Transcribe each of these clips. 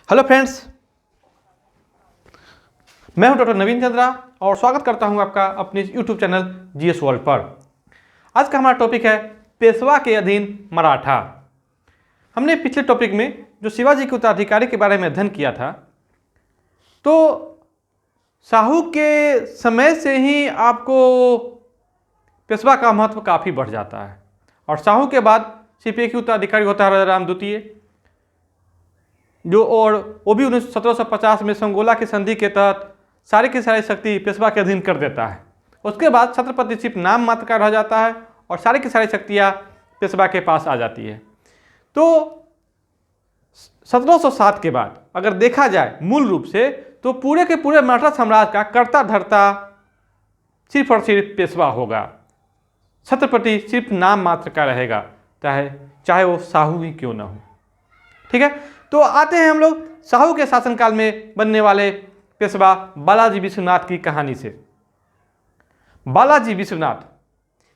Hello friends, मैं हूं doctor नवीन चंद्रा और स्वागत करता हूं आपका अपने यूट्यूब चैनल जीएस वर्ल्ड पर। आज का हमारा टॉपिक है पेशवा के अधीन मराठा। हमने पिछले टॉपिक में जो शिवाजी के उत्तराधिकारी के बारे में अध्ययन किया था, तो शाहू के समय से ही आपको पेशवा का महत्व काफ़ी बढ़ जाता है और शाहू के बाद सिर्फ एक ही उत्तराधिकारी होता है, राजा राम द्वितीय, जो और वो भी 1750 में संगोला की संधि के तहत सारी की सारी शक्ति पेशवा के अधीन कर देता है। उसके बाद छत्रपति सिर्फ नाम मात्र का रह जाता है और सारी की सारी शक्तियाँ पेशवा के पास आ जाती है। तो 1707 के बाद अगर देखा जाए मूल रूप से, तो पूरे के पूरे मराठा साम्राज्य का कर्ता धर्ता सिर्फ और सिर्फ पेशवा होगा। छत्रपति सिर्फ नाम मात्र का रहेगा, चाहे वो शाहू ही क्यों ना हो। ठीक है, तो आते हैं हम लोग शाहू के शासनकाल में बनने वाले पेशवा बालाजी विश्वनाथ की कहानी से। बालाजी विश्वनाथ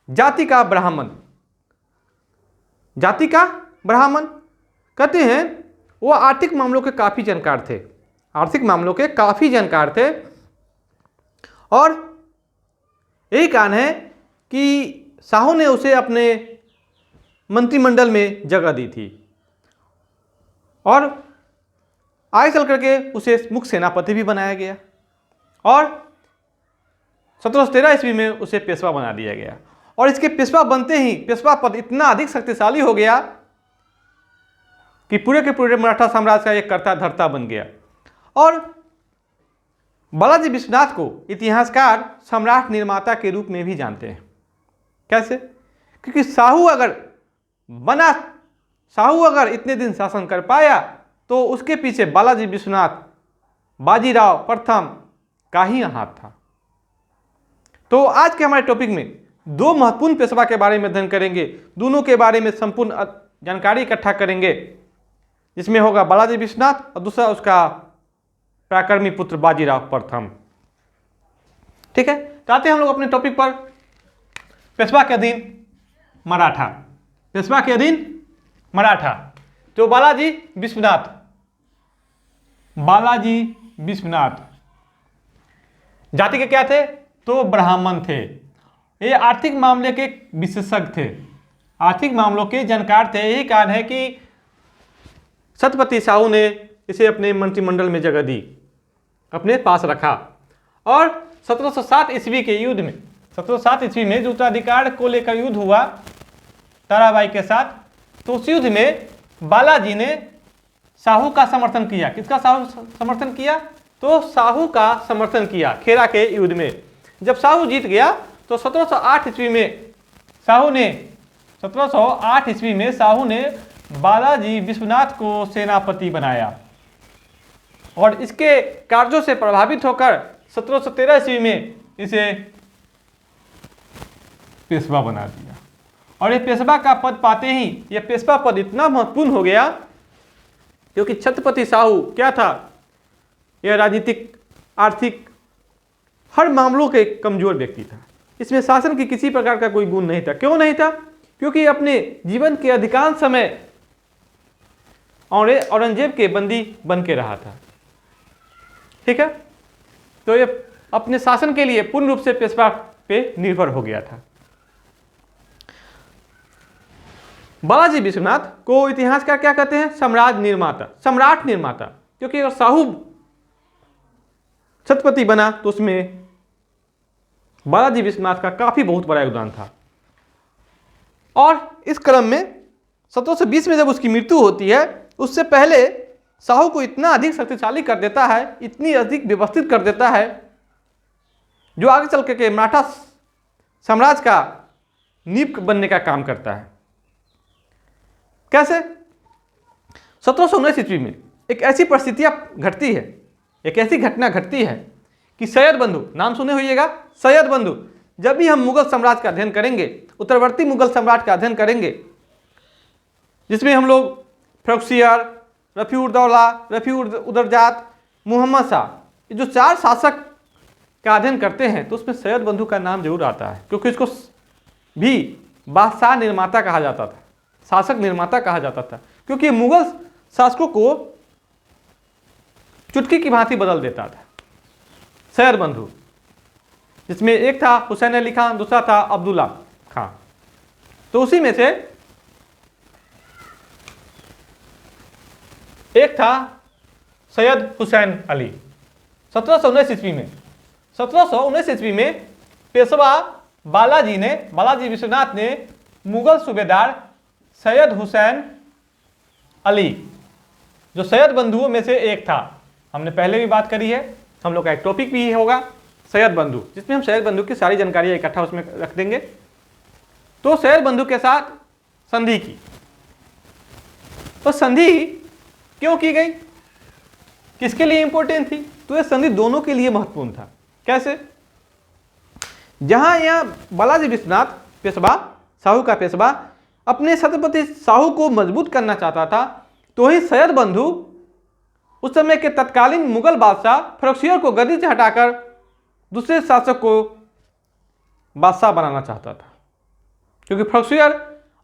जाति का ब्राह्मण कहते हैं, वो आर्थिक मामलों के काफ़ी जानकार थे और यही कारण है कि शाहू ने उसे अपने मंत्रिमंडल में जगह दी थी और आगे चल करके उसे मुख्य सेनापति भी बनाया गया और 1713 ईस्वी में उसे पेशवा बना दिया गया। और इसके पेशवा बनते ही पेशवा पद इतना अधिक शक्तिशाली हो गया कि पूरे के पूरे मराठा साम्राज्य का एक कर्ता धर्ता बन गया। और बालाजी विश्वनाथ को इतिहासकार सम्राट निर्माता के रूप में भी जानते हैं। कैसे? क्योंकि शाहू अगर इतने दिन शासन कर पाया तो उसके पीछे बालाजी विश्वनाथ, बाजीराव प्रथम का ही हाथ था। तो आज के हमारे टॉपिक में दो महत्वपूर्ण पेशवा के बारे में अध्ययन करेंगे, दोनों के बारे में संपूर्ण जानकारी इकट्ठा करेंगे, जिसमें होगा बालाजी विश्वनाथ और दूसरा उसका पराक्रमी पुत्र बाजीराव प्रथम। ठीक है, तो आते हैं हम लोग अपने टॉपिक पर। पेशवा के अधीन मराठा। तो बालाजी विश्वनाथ जाति के क्या थे? तो ब्राह्मण थे। ये आर्थिक मामले के विशेषज्ञ थे, आर्थिक मामलों के जानकार थे। यही कारण है कि छत्रपति शाहू ने इसे अपने मंत्रिमंडल में जगह दी, अपने पास रखा। और 1707 ईस्वी के युद्ध में, 1707 ईस्वी में जो उत्तराधिकार को लेकर युद्ध हुआ ताराबाई के साथ, तो उस युद्ध में बालाजी ने शाहू का समर्थन किया। किसका समर्थन किया? तो शाहू का समर्थन किया खेरा के युद्ध में। जब शाहू जीत गया तो 1708 ईस्वी में शाहू ने बालाजी विश्वनाथ को सेनापति बनाया और इसके कार्यों से प्रभावित होकर 1713 ईस्वी में इसे पेशवा बना दिया। और ये पेशवा का पद पाते ही ये पेशवा पद इतना महत्वपूर्ण हो गया क्योंकि छत्रपति शाहू क्या था? यह राजनीतिक, आर्थिक, हर मामलों के कमजोर व्यक्ति था। इसमें शासन की किसी प्रकार का कोई गुण नहीं था। क्यों नहीं था? क्योंकि अपने जीवन के अधिकांश समय औरंगजेब के बंदी बन के रहा था। ठीक है, तो ये अपने शासन के लिए पूर्ण रूप से पेशवा पे निर्भर हो गया था। बालाजी विश्वनाथ को इतिहासकार क्या कहते हैं? सम्राट निर्माता। क्योंकि अगर शाहू छत्रपति बना तो उसमें बालाजी विश्वनाथ का काफी बहुत बड़ा योगदान था। और इस क्रम में 1720 में जब उसकी मृत्यु होती है, उससे पहले शाहू को इतना अधिक शक्तिशाली कर देता है, इतनी अधिक व्यवस्थित कर देता है, जो आगे चल के मराठा साम्राज्य का नींव बनने का काम करता है। कैसे? 1719 ईस्वी में एक ऐसी घटना घटती है कि सैयद बंधु, नाम सुने होइएगा, सैयद बंधु। जब भी हम मुगल साम्राज्य का अध्ययन करेंगे, उत्तरवर्ती मुगल साम्राज्य का अध्ययन करेंगे, जिसमें हम लोग फर्रुखसियर, रफी-उद-दौला, रफी-उद-दरजात, मोहम्मद शाह, ये जो चार शासक का अध्ययन करते हैं, तो उसमें सैयद बंधु का नाम जरूर आता है, क्योंकि इसको भी बादशाह निर्माता कहा जाता था, शासक निर्माता कहा जाता था। क्योंकि मुगल शासकों को चुटकी की भांति बदल देता था। सैयद बंधु, जिसमें एक था हुसैन अली खान, दूसरा था अब्दुल्ला खान। तो उसी में से एक था सैयद हुसैन अली। 1719 ईस्वी में 1719 ईस्वी में पेशवा बालाजी विश्वनाथ ने मुगल सूबेदार सैयद हुसैन अली, जो सैयद बंधुओं में से एक था, हमने पहले भी बात करी है, हम लोग का एक टॉपिक भी होगा सैयद बंधु, जिसमें हम सैयद बंधु की सारी जानकारी इकट्ठा उसमें रख देंगे। तो सैयद बंधु के साथ संधि की। तो संधि क्यों की गई, किसके लिए इंपॉर्टेंट थी? तो यह संधि दोनों के लिए महत्वपूर्ण था। कैसे? जहां यह बालाजी विश्वनाथ पेशवा, साहू का पेशवा, अपने छत्रपति साहू को मजबूत करना चाहता था, तो ही सैयद बंधु उस समय के तत्कालीन मुगल बादशाह फर्रुखसियर को गद्दी से हटाकर दूसरे शासक को बादशाह बनाना चाहता था, क्योंकि फर्रुखसियर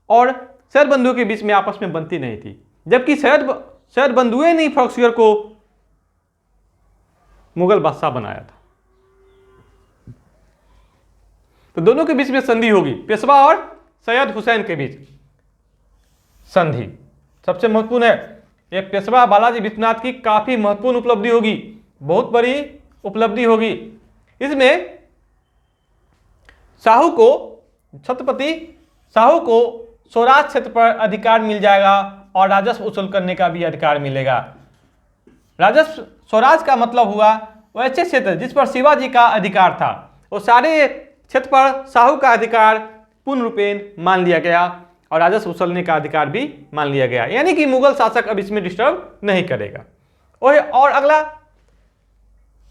और सैयद बंधु के बीच में आपस में बनती नहीं थी, जबकि सैयद बंधुए ने फर्रुखसियर को मुगल बादशाह बनाया था। तो दोनों के बीच में संधि होगी, पेशवा और सैयद हुसैन के बीच संधि सबसे महत्वपूर्ण है। ये पेशवा बालाजी विश्वनाथ की काफी महत्वपूर्ण उपलब्धि होगी, बहुत बड़ी उपलब्धि होगी। इसमें छत्रपति साहू को स्वराज क्षेत्र पर अधिकार मिल जाएगा और राजस्व वसूल करने का भी अधिकार मिलेगा। राजस्व स्वराज का मतलब हुआ वैसे क्षेत्र जिस पर शिवाजी का अधिकार था, वो सारे क्षेत्र पर साहू का अधिकार पूर्ण रूपेण मान लिया गया और राजस्व वसूलने का अधिकार भी मान लिया गया, यानी कि मुगल शासक अब इसमें डिस्टर्ब नहीं करेगा। और अगला,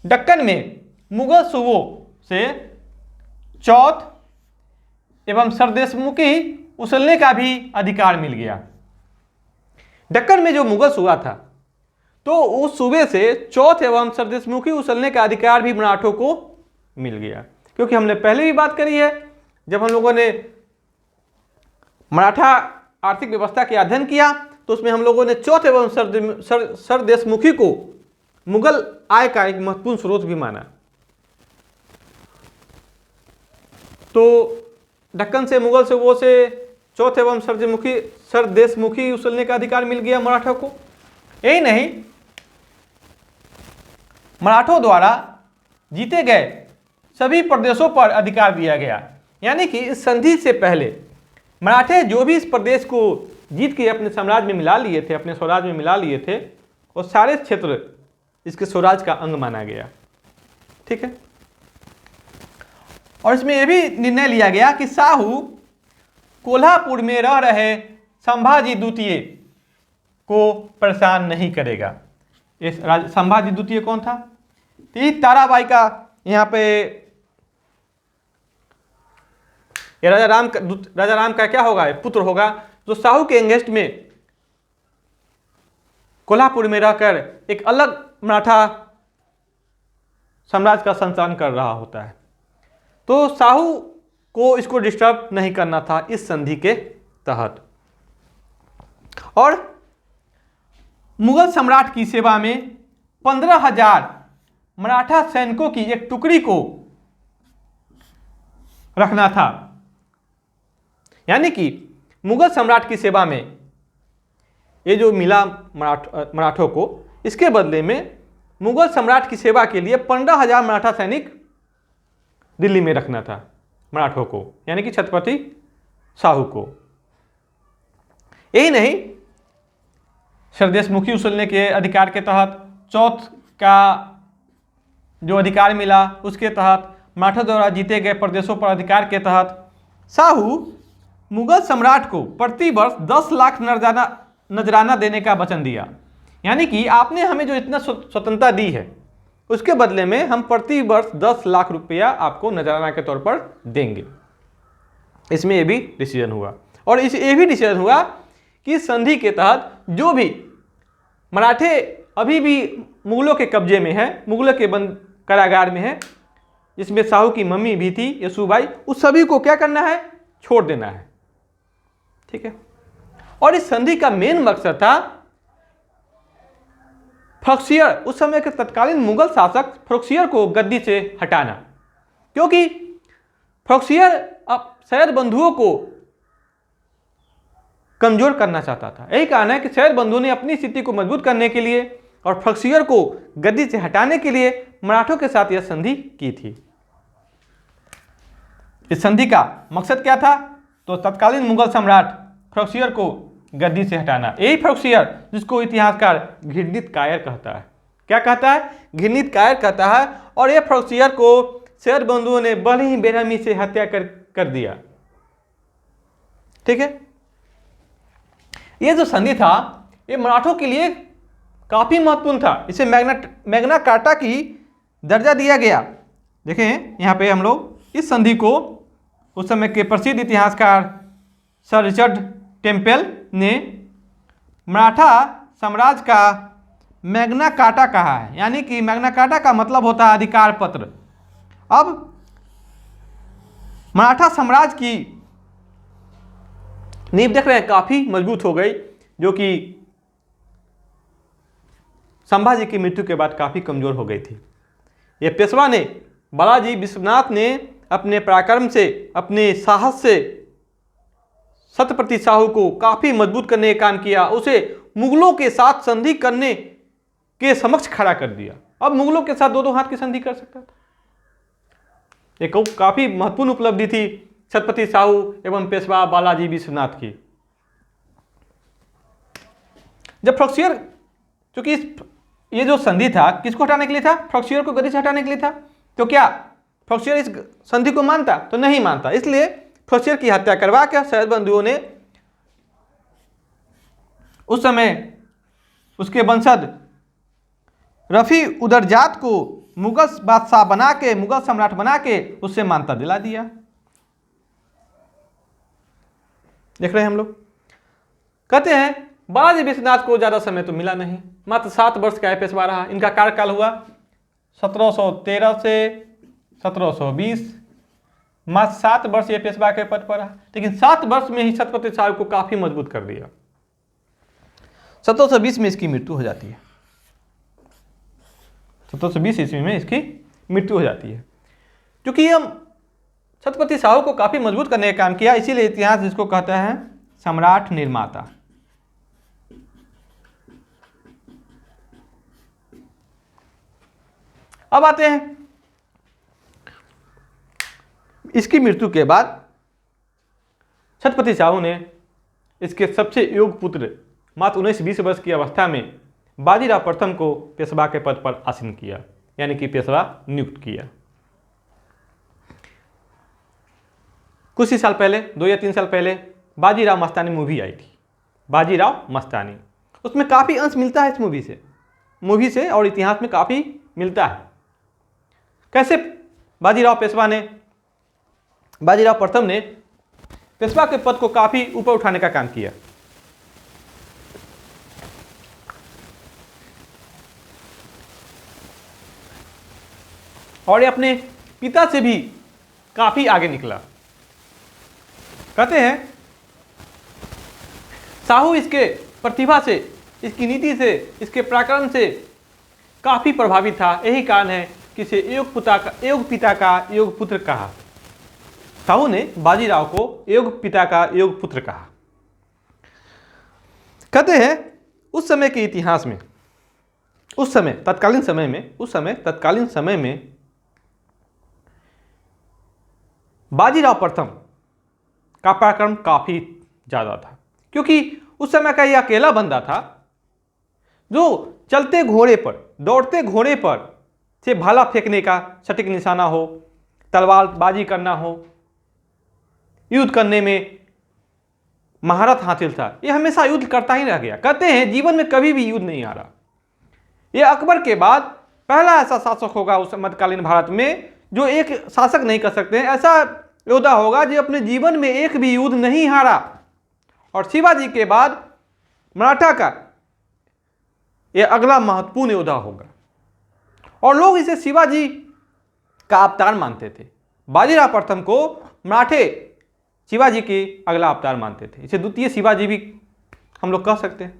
दक्कन में मुगल सूबों से चौथ एवं सरदेशमुखी उछलने का भी अधिकार मिल गया। दक्कन में जो मुगल सूबा था, तो उस सूबे से चौथ एवं सरदेशमुखी उछलने का अधिकार भी मराठों को मिल गया, क्योंकि हमने पहले भी बात करी है, जब हम लोगों ने मराठा आर्थिक व्यवस्था के अध्ययन किया तो उसमें हम लोगों ने चौथ एवं सरदेशमुखी को मुगल आय का एक महत्वपूर्ण स्रोत भी माना। तो दक्कन से मुगल से वो से चौथ एवं सरदेशमुखी उछलने का अधिकार मिल गया मराठों को। यही नहीं, मराठों द्वारा जीते गए सभी प्रदेशों पर अधिकार दिया गया, यानी कि इस संधि से पहले मराठे जो भी इस प्रदेश को जीत के अपने साम्राज्य में मिला लिए थे, अपने स्वराज में मिला लिए थे, वो सारे क्षेत्र इसके स्वराज का अंग माना गया। ठीक है। और इसमें यह भी निर्णय लिया गया कि साहू कोल्हापुर में रह रहे संभाजी द्वितीय को परेशान नहीं करेगा। इस संभाजी द्वितीय कौन था? ताराबाई का यहाँ पे ये राजा राम का क्या होगा? पुत्र होगा, जो साहू के एंगेस्ट में कोल्हापुर में रहकर एक अलग मराठा साम्राज्य का संचालन कर रहा होता है। तो साहू को इसको डिस्टर्ब नहीं करना था इस संधि के तहत। और मुगल सम्राट की सेवा में 15,000 मराठा सैनिकों की एक टुकड़ी को रखना था, यानी कि मुगल सम्राट की सेवा में ये जो मिला मराठों को, इसके बदले में मुगल सम्राट की सेवा के लिए 15,000 मराठा सैनिक दिल्ली में रखना था मराठों को, यानी कि छत्रपति साहू को। यही नहीं, सरदेशमुखी उछलने के अधिकार के तहत, चौथ का जो अधिकार मिला उसके तहत, मराठों द्वारा जीते गए प्रदेशों पर अधिकार के तहत साहू मुगल सम्राट को प्रति वर्ष 10 लाख नजराना देने का वचन दिया, यानी कि आपने हमें जो इतना स्वतंत्रता दी है उसके बदले में हम प्रति वर्ष 10 लाख रुपया आपको नजराना के तौर पर देंगे। इसमें यह भी डिसीजन हुआ। और ये भी डिसीजन हुआ कि संधि के तहत जो भी मराठे अभी भी मुगलों के कब्जे में है, मुगलों के बंद कारागार में है, जिसमें साहू की मम्मी भी थी येसुबाई, उस सभी को क्या करना है? छोड़ देना है। ठीक है। और इस संधि का मेन मकसद था फरोखसियर, उस समय के तत्कालीन मुगल शासक फरोखसियर को गद्दी से हटाना, क्योंकि फरोखसियर अब सैयद बंधुओं को कमजोर करना चाहता था। यही कारण है कि सैयद बंधु ने अपनी स्थिति को मजबूत करने के लिए और फरोखसियर को गद्दी से हटाने के लिए मराठों के साथ यह संधि की थी। इस संधि का मकसद क्या था? तो तत्कालीन मुगल सम्राट फरोखसियर को गद्दी से हटाना। यही फरोखसियर जिसको इतिहासकार घृणित कायर कहता है। क्या कहता है? घृणित कायर कहता है। और यह फरोखसियर को सैयद बंधुओं ने बड़े ही बेरहमी से हत्या कर दिया। ठीक है, ये जो संधि था ये मराठों के लिए काफी महत्वपूर्ण था। इसे मैग्ना कार्टा की दर्जा दिया गया। देखें यहाँ पे हम लोग इस संधि को उस समय के प्रसिद्ध इतिहासकार सर रिचर्ड टेम्पल ने मराठा साम्राज्य का मैग्ना कार्टा कहा है। यानी कि मैग्ना कार्टा का मतलब होता है अधिकार पत्र। अब मराठा साम्राज्य की नींव देख रहे हैं काफी मजबूत हो गई, जो कि संभाजी की मृत्यु के बाद काफी कमजोर हो गई थी। यह पेशवा ने, बालाजी विश्वनाथ ने अपने पराक्रम से, अपने साहस से छत्रपति साहू को काफी मजबूत करने का काम किया। उसे मुगलों के साथ संधि करने के समक्ष खड़ा कर दिया। अब मुगलों के साथ दो हाथ की संधि कर सकता था। एक काफी महत्वपूर्ण उपलब्धि थी छत्रपति साहू एवं पेशवा बालाजी विश्वनाथ की। जब फरोखसियर, क्योंकि ये जो संधि था किसको हटाने के लिए था? फरोखसियर को गद्दी से हटाने के लिए था। तो क्या फरोखसियर इस संधि को मानता? तो नहीं मानता। इसलिए फरोखसियर की हत्या करवा कर सैयद बंधुओं ने उस समय उसके वंशज रफी उदरजात को मुगल बादशाह बना के, मुगल सम्राट बना के उससे मान्यता दिला दिया। देख रहे हैं हम लोग। कहते हैं बालाजी विश्वनाथ को ज्यादा समय तो मिला नहीं, मात्र 7 वर्ष का पेशवा रहा। इनका कार्यकाल हुआ 1713 से 1720, मात्र 7 वर्ष ये पेशवा के पद पर रहा। लेकिन 7 वर्ष में ही छत्रपति साहू को काफी मजबूत कर दिया। 1720 में इसकी मृत्यु हो जाती है। 1720 ईस्वी में इसकी मृत्यु हो जाती है। क्योंकि हम छत्रपति साहू को काफी मजबूत करने का काम किया, इसीलिए इतिहास जिसको कहता है सम्राट निर्माता। अब आते हैं इसकी मृत्यु के बाद छत्रपति साहू ने इसके सबसे योग्य पुत्र मात्र 19-20 वर्ष की अवस्था में बाजीराव प्रथम को पेशवा के पद पर आसीन किया, यानी कि पेशवा नियुक्त किया। कुछ ही साल पहले, 2 या 3 साल पहले बाजीराव मस्तानी मूवी आई थी, बाजीराव मस्तानी। उसमें काफ़ी अंश मिलता है इस मूवी से और इतिहास में काफ़ी मिलता है। कैसे बाजीराव प्रथम ने पेशवा के पद को काफ़ी ऊपर उठाने का काम किया। और ये अपने पिता से भी काफ़ी आगे निकला। कहते हैं साहू इसके प्रतिभा से, इसकी नीति से, इसके पराक्रम से काफ़ी प्रभावित था। यही कारण है कि इसे योग पिता का योग पुत्र कहा। साहू ने बाजीराव को योग पिता का योग पुत्र कहा। कहते हैं उस समय के इतिहास में, तत्कालीन समय में बाजीराव प्रथम का पराक्रम काफी ज्यादा था, क्योंकि उस समय का यह अकेला बंदा था जो चलते घोड़े पर, दौड़ते घोड़े पर से भाला फेंकने का सटीक निशाना हो, तलवारबाजी करना हो, युद्ध करने में महारत हासिल था। यह हमेशा युद्ध करता ही रह गया। कहते हैं जीवन में कभी भी युद्ध नहीं हारा। यह अकबर के बाद पहला ऐसा शासक होगा उस मध्यकालीन भारत में जो एक शासक नहीं कर सकते हैं, ऐसा योद्धा होगा जो अपने जीवन में एक भी युद्ध नहीं हारा। और शिवाजी के बाद मराठा का यह अगला महत्वपूर्ण योद्धा होगा और लोग इसे शिवाजी का अवतार मानते थे। बाजीराव प्रथम को मराठे शिवाजी के अगला अवतार मानते थे। इसे द्वितीय शिवाजी भी हम लोग कह सकते हैं।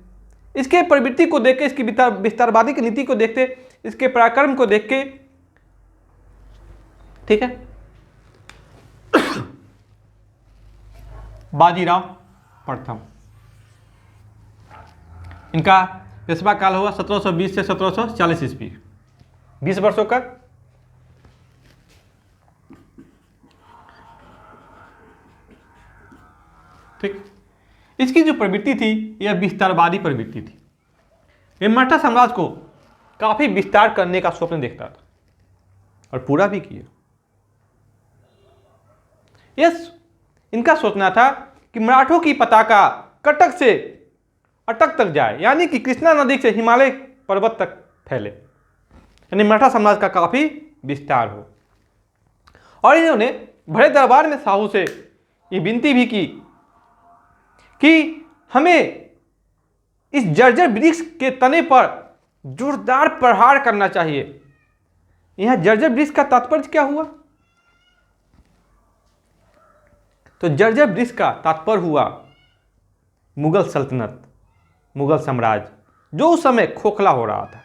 इसके प्रवृत्ति को देख के, इसकी विस्तारवादी की नीति को देखते, इसके पराक्रम को देख के, ठीक है, बाजीराव प्रथम, इनका पेशवा काल हुआ 1720 से 1740 ईस्वी, 20 वर्षों का। ठीक, इसकी जो प्रवृत्ति थी यह विस्तारवादी प्रवृत्ति थी। यह मराठा साम्राज्य को काफी विस्तार करने का स्वप्न देखता था और पूरा भी किया। यस, इनका सोचना था कि मराठों की पताका कटक से अटक तक जाए, यानी कि कृष्णा नदी से हिमालय पर्वत तक फैले, यानी मराठा साम्राज्य का काफी विस्तार हो। और इन्होंने बड़े दरबार में शाहू से ये विनती भी की कि हमें इस जर्जर वृक्ष के तने पर जोरदार प्रहार करना चाहिए। यहां जर्जर वृक्ष का तात्पर्य क्या हुआ? तो जर्जर वृक्ष का तात्पर्य हुआ मुगल सल्तनत, मुगल साम्राज्य, जो उस समय खोखला हो रहा था।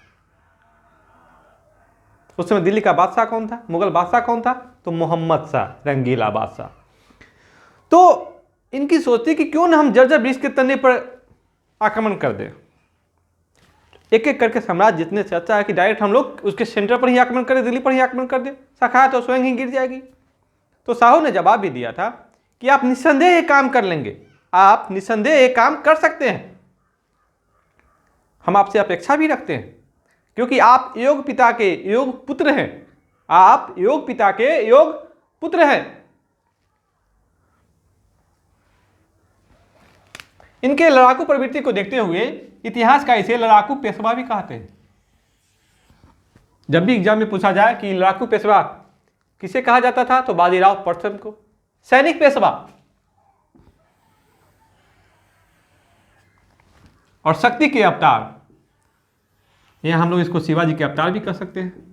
उस समय दिल्ली का बादशाह कौन था? मुगल बादशाह कौन था? तो मोहम्मद शाह, रंगीला बादशाह। तो इनकी सोच थी कि क्यों ना हम जर्जर वृक्ष के तने पर आक्रमण कर दें। एक एक करके साम्राज्य जितने से अच्छा है कि डायरेक्ट हम लोग उसके सेंटर पर ही आक्रमण करें, दिल्ली पर ही आक्रमण कर दें, शाखा तो स्वयं ही गिर जाएगी। तो शाहू ने जवाब भी दिया था कि आप निस्संदेह ये काम कर लेंगे, आप निस्संदेह ये काम कर सकते हैं, हम आपसे अपेक्षा भी रखते हैं, क्योंकि आप योग पिता के योग पुत्र हैं, आप योग पिता के योग पुत्र हैं। इनके लड़ाकू प्रवृत्ति को देखते हुए इतिहास का इसे लड़ाकू पेशवा भी कहते हैं। जब भी एग्जाम में पूछा जाए कि लड़ाकू पेशवा किसे कहा जाता था, तो बाजीराव प्रथम को। सैनिक पेशवा और शक्ति के अवतार, यहां हम लोग इसको शिवाजी के अवतार भी कह सकते हैं।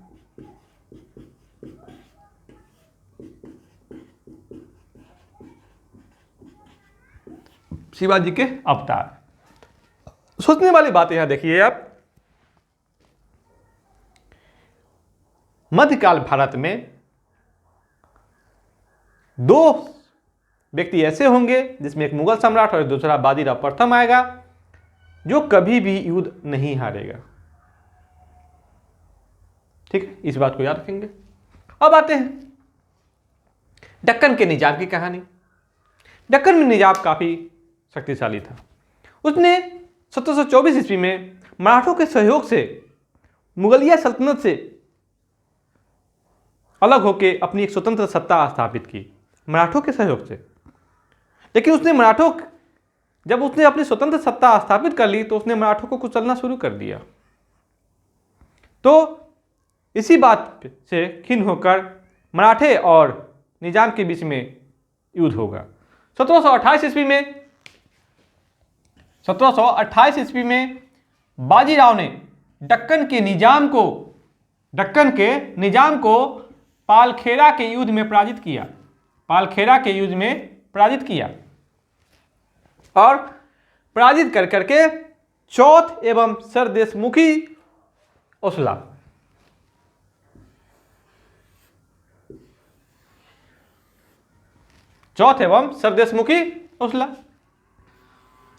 शिवाजी के अवतार। सोचने वाली बात यहां देखिए आप, मध्यकाल भारत में दो व्यक्ति ऐसे होंगे जिसमें एक मुगल सम्राट और दूसरा बाजीराव प्रथम आएगा, जो कभी भी युद्ध नहीं हारेगा। ठीक है, इस बात को याद रखेंगे। अब आते हैं दक्कन के निजाम की कहानी। दक्कन में निजाम काफी शक्तिशाली था। उसने 1724 ईस्वी में मराठों के सहयोग से मुगलिया सल्तनत से अलग होकर अपनी एक स्वतंत्र सत्ता स्थापित की, मराठों के सहयोग से। लेकिन जब उसने अपनी स्वतंत्र सत्ता स्थापित कर ली, तो उसने मराठों को कुचलना शुरू कर दिया। तो इसी बात से खिन्न होकर मराठे और निजाम के बीच में युद्ध होगा। 1728 ईस्वी में बाजीराव ने दक्कन के निजाम को पालखेरा के युद्ध में पराजित किया। और पराजित कर करके चौथ एवं सरदेशमुखी ओसला,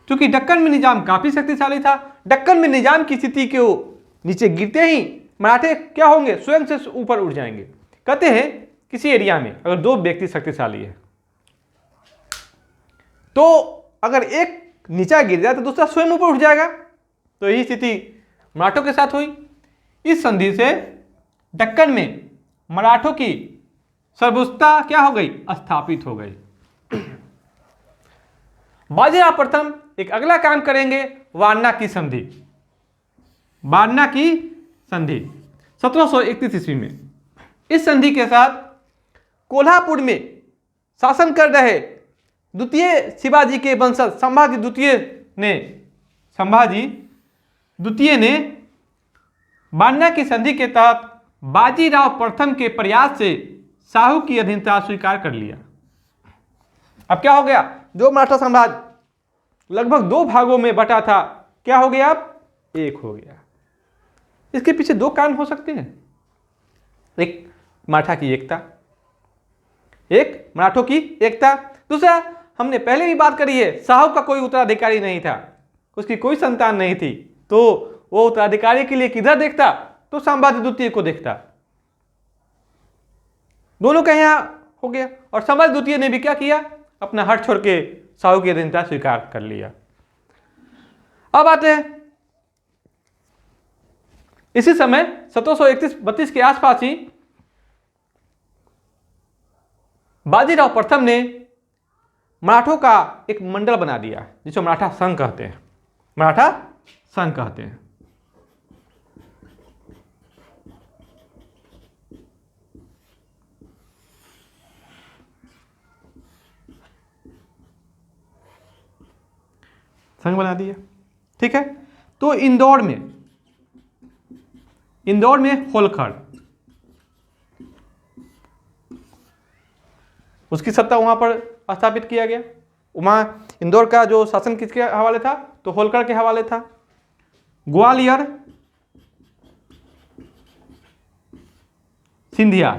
क्योंकि दक्कन में निजाम काफी शक्तिशाली था। दक्कन में निजाम की स्थिति को नीचे गिरते ही मराठे क्या होंगे, स्वयं से ऊपर उठ जाएंगे। कहते हैं किसी एरिया में अगर दो व्यक्ति शक्तिशाली है, तो अगर एक नीचा गिर जाए तो दूसरा स्वयं ऊपर उठ जाएगा। तो यही स्थिति मराठों के साथ हुई। इस संधि से दक्कन में मराठों की सर्वोच्चता क्या हो गई, स्थापित हो गई। बाजीराव प्रथम एक अगला काम करेंगे, वारणा की संधि। 1731 ईस्वी में इस संधि के साथ कोल्हापुर में शासन कर रहे द्वितीय शिवाजी के वंशज संभाजी द्वितीय ने वारणा की संधि के तहत बाजीराव प्रथम के प्रयास से शाहू की अधीनता स्वीकार कर लिया। अब क्या हो गया, जो मराठा साम्राज्य लगभग दो भागों में बटा था, क्या हो गया, अब एक हो गया। इसके पीछे दो कारण हो सकते हैं। एक, मराठा की एकता, एक मराठों की एकता। दूसरा, हमने पहले भी बात करी है, शाहू का कोई उत्तराधिकारी नहीं था, उसकी कोई संतान नहीं थी, तो वो उत्तराधिकारी के लिए किधर देखता? तो संभाजी द्वितीय को देखता। दोनों का यहां हो गया। और संभाजी द्वितीय ने भी क्या किया? अपना हट छोड़ के शाहू की अधीनता स्वीकार कर लिया। अब आते हैं, इसी समय 1731-32 के आसपास ही बाजीराव प्रथम ने मराठों का एक मंडल बना दिया, जिसे मराठा संघ कहते हैं। मराठा संघ कहते हैं। संघ बना दिया, ठीक है। तो इंदौर में होलकर, उसकी सत्ता वहां पर स्थापित किया गया। वहां इंदौर का जो शासन किसके हवाले था? तो होलकर के हवाले था। ग्वालियर, सिंधिया,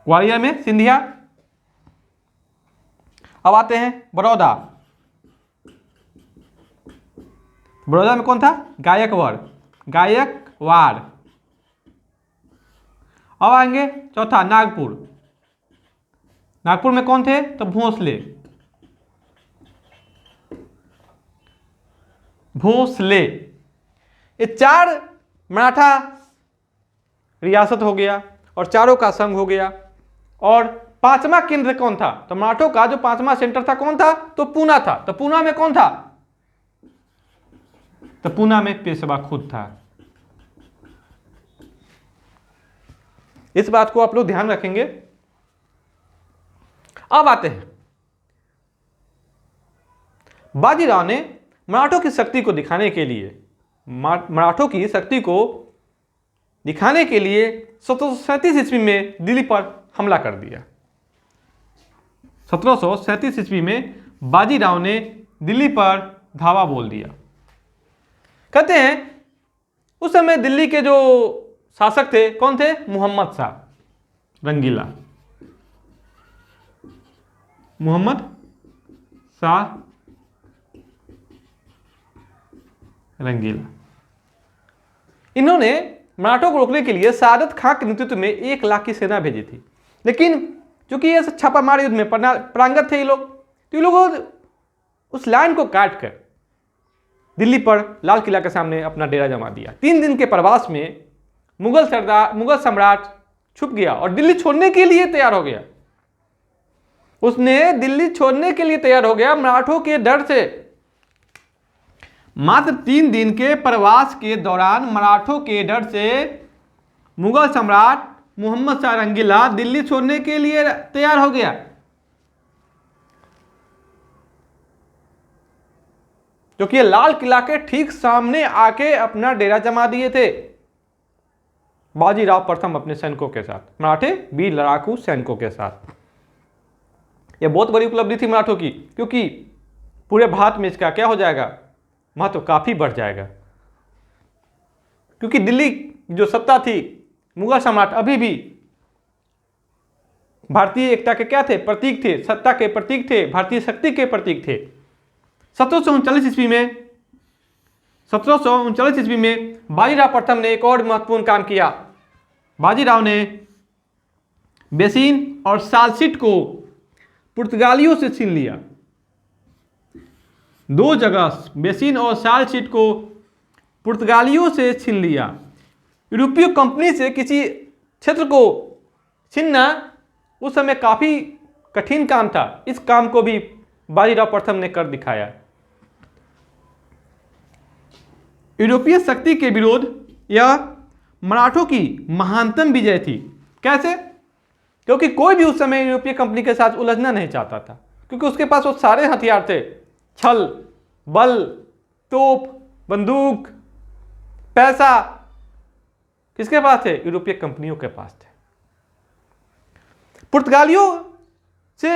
ग्वालियर में सिंधिया। अब आते हैं बड़ौदा। बड़ौदा में कौन था? गायकवाड़। अब आएंगे चौथा, नागपुर में कौन थे? तो भोसले। ये चार मराठा रियासत हो गया और चारों का संघ हो गया। और पांचवा केंद्र कौन था? तो मराठों का जो पांचवा सेंटर था कौन था? तो पूना था। तो पूना में कौन था? तो पूना में पेशवा खुद था। इस बात को आप लोग ध्यान रखेंगे। अब आते हैं, बाजीराव ने मराठों की शक्ति को दिखाने के लिए 1737 ईस्वी में दिल्ली पर हमला कर दिया। 1737 ईस्वी में बाजीराव ने दिल्ली पर धावा बोल दिया। कहते हैं उस समय दिल्ली के जो शासक थे कौन थे? मोहम्मद शाह रंगीला। मोहम्मद शाह रंगीला, इन्होंने मराठों को रोकने के लिए सादत खां के नेतृत्व में 1 लाख की सेना भेजी थी। लेकिन चूंकि ये छापामार युद्ध में पारंगत थे ये लोग, तो ये लोग उस लाइन को काट कर दिल्ली पर लाल किला के सामने अपना डेरा जमा दिया। 3 दिन के प्रवास में मुगल सम्राट छुप गया और दिल्ली छोड़ने के लिए तैयार हो गया। उसने दिल्ली छोड़ने के लिए तैयार हो गया मराठों के डर से। मात्र 3 दिन के प्रवास के दौरान मराठों के डर से मुगल सम्राट मोहम्मद शाह रंगीला दिल्ली छोड़ने के लिए तैयार हो गया, क्योंकि लाल किला के ठीक सामने आके अपना डेरा जमा दिए थे बाजीराव प्रथम अपने सैनिकों के साथ, मराठे वीर लड़ाकू सैनिकों के साथ। यह बहुत बड़ी उपलब्धि थी मराठों की, क्योंकि पूरे भारत में इसका क्या हो जाएगा? महत्व काफी बढ़ जाएगा। क्योंकि दिल्ली जो सत्ता थी, मुगल सम्राट अभी भी भारतीय एकता के क्या थे? प्रतीक थे, सत्ता के प्रतीक थे, भारतीय शक्ति के प्रतीक थे। 1739 ईस्वी में बाजीराव प्रथम ने एक और महत्वपूर्ण काम किया। बाजीराव ने बेसिन और सालसीट को पुर्तगालियों से छीन लिया। 2 जगह बेसिन और सालसीट को पुर्तगालियों से छीन लिया। यूरोपीय कंपनी से किसी क्षेत्र को छीनना उस समय काफी कठिन काम था। इस काम को भी बाजीराव प्रथम ने कर दिखाया। यूरोपीय शक्ति के विरोध यह मराठों की महानतम विजय थी। कैसे? क्योंकि कोई भी उस समय यूरोपीय कंपनी के साथ उलझना नहीं चाहता था, क्योंकि उसके पास वो सारे हथियार थे, छल, बल, तोप, बंदूक, पैसा। किसके पास थे? यूरोपीय कंपनियों के पास थे। पुर्तगालियों से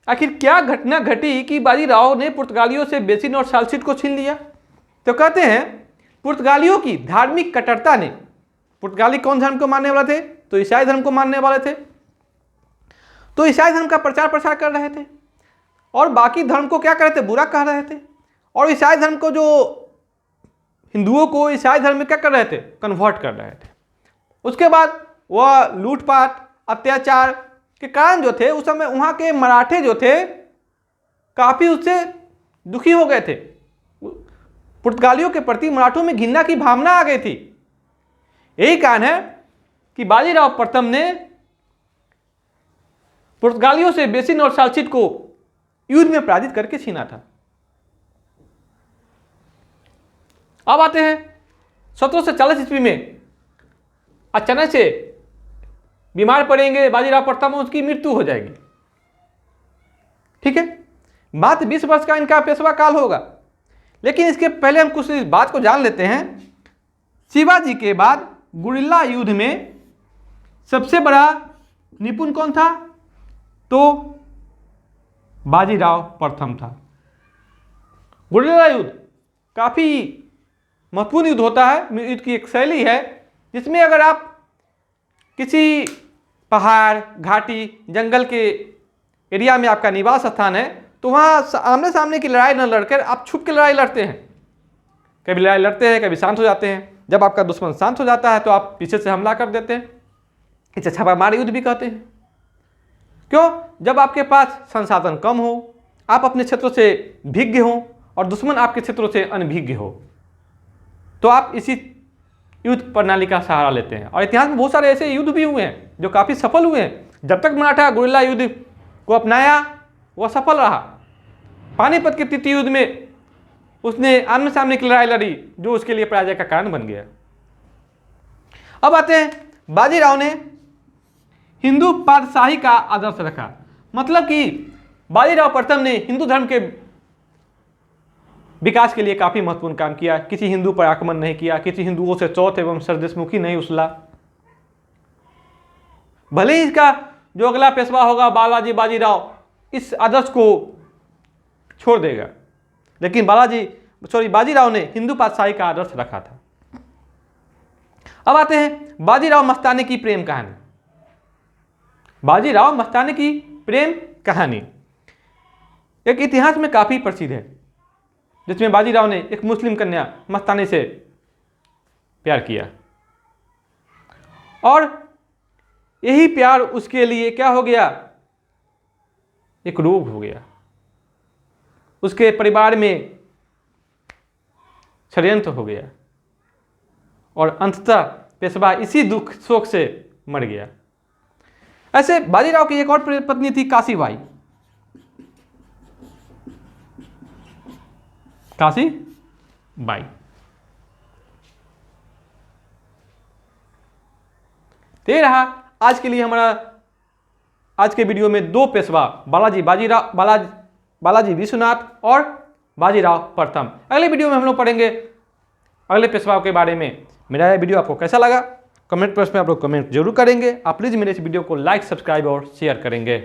आखिर क्या घटना घटी कि बाजीराव ने पुर्तगालियों से बेसिन और सालसीट को छीन लिया? तो कहते हैं पुर्तगालियों की धार्मिक कट्टरता ने, पुर्तगाली कौन धर्म को मानने वाले थे? तो ईसाई धर्म को मानने वाले थे। तो ईसाई धर्म का प्रचार प्रसार कर रहे थे और बाकी धर्म को क्या कर रहे थे? बुरा कह रहे थे। और ईसाई धर्म को, जो हिंदुओं को ईसाई धर्म में क्या कर रहे थे? कन्वर्ट कर रहे थे। उसके बाद वह लूटपाट अत्याचार के कारण जो थे उस समय वहाँ के मराठे जो थे काफ़ी उससे दुखी हो गए थे। पुर्तगालियों के प्रति मराठों में घृणा की भावना आ गई थी। यही कारण है कि बाजीराव प्रथम ने पुर्तगालियों से बेसिन और सालचित को युद्ध में पराजित करके छीना था। अब आते हैं 1740 ईस्वी में अचानक से बीमार पड़ेंगे बाजीराव प्रथम, उसकी मृत्यु हो जाएगी। ठीक है, मात्र 20 वर्ष का इनका पेशवा काल होगा। लेकिन इसके पहले हम कुछ इस बात को जान लेते हैं। शिवाजी के बाद गुरिल्ला युद्ध में सबसे बड़ा निपुण कौन था? तो बाजीराव प्रथम था। गुरिल्ला युद्ध काफ़ी महत्वपूर्ण युद्ध होता है। युद्ध की एक शैली है जिसमें अगर आप किसी पहाड़, घाटी, जंगल के एरिया में आपका निवास स्थान है तो वहाँ आमने सामने की लड़ाई न लड़कर आप छुप के लड़ाई लड़ते हैं। कभी लड़ाई लड़ते हैं, कभी शांत हो जाते हैं। जब आपका दुश्मन शांत हो जाता है तो आप पीछे से हमला कर देते हैं। इसे छापामार युद्ध भी कहते हैं। क्यों? जब आपके पास संसाधन कम हो, आप अपने क्षेत्रों से भिज्ञ हो और दुश्मन आपके क्षेत्रों से अनभिज्ञ हो, तो आप इसी युद्ध प्रणाली का सहारा लेते हैं। और इतिहास में बहुत सारे ऐसे युद्ध भी हुए हैं जो काफ़ी सफल हुए हैं। जब तक मराठा गुरिल्ला युद्ध को अपनाया वह सफल रहा। पानीपत के तृतीय युद्ध में उसने आमने सामने की लड़ाई लड़ी जो उसके लिए पराजय का कारण बन गया। अब आते हैं, बाजीराव ने हिंदू पातशाही का आदर्श रखा। मतलब कि बाजीराव प्रथम ने हिंदू धर्म के विकास के लिए काफ़ी महत्वपूर्ण काम किया। किसी हिंदू पर आक्रमण नहीं किया, किसी हिंदुओं से चौथ एवं सरदेशमुखी नहीं उछला। भले ही इसका जो अगला पेशवा होगा बालाजी बाजीराव इस आदर्श को छोड़ देगा, लेकिन बाजीराव ने हिंदू पातशाही का आदर्श रखा था। अब आते हैं बाजीराव मस्तानी की प्रेम कहानी। बाजीराव मस्तानी की प्रेम कहानी एक इतिहास में काफ़ी प्रसिद्ध है, जिसमें बाजीराव ने एक मुस्लिम कन्या मस्तानी से प्यार किया और यही प्यार उसके लिए क्या हो गया? एक रोग हो गया। उसके परिवार में षड्यंत्र हो गया और अंततः पेशवा इसी दुख शोक से मर गया। ऐसे बाजीराव की एक और पत्नी थी काशीबाई। काशीबाई। तो ये रहा आज के लिए हमारा आज के वीडियो में दो पेशवा, बालाजी विश्वनाथ और बाजीराव प्रथम। अगले वीडियो में हम लोग पढ़ेंगे अगले पेशवाओं के बारे में। मेरा यह वीडियो आपको कैसा लगा कमेंट बॉक्स में आप लोग कमेंट जरूर करेंगे। आप प्लीज़ मेरे इस वीडियो को लाइक, सब्सक्राइब और शेयर करेंगे।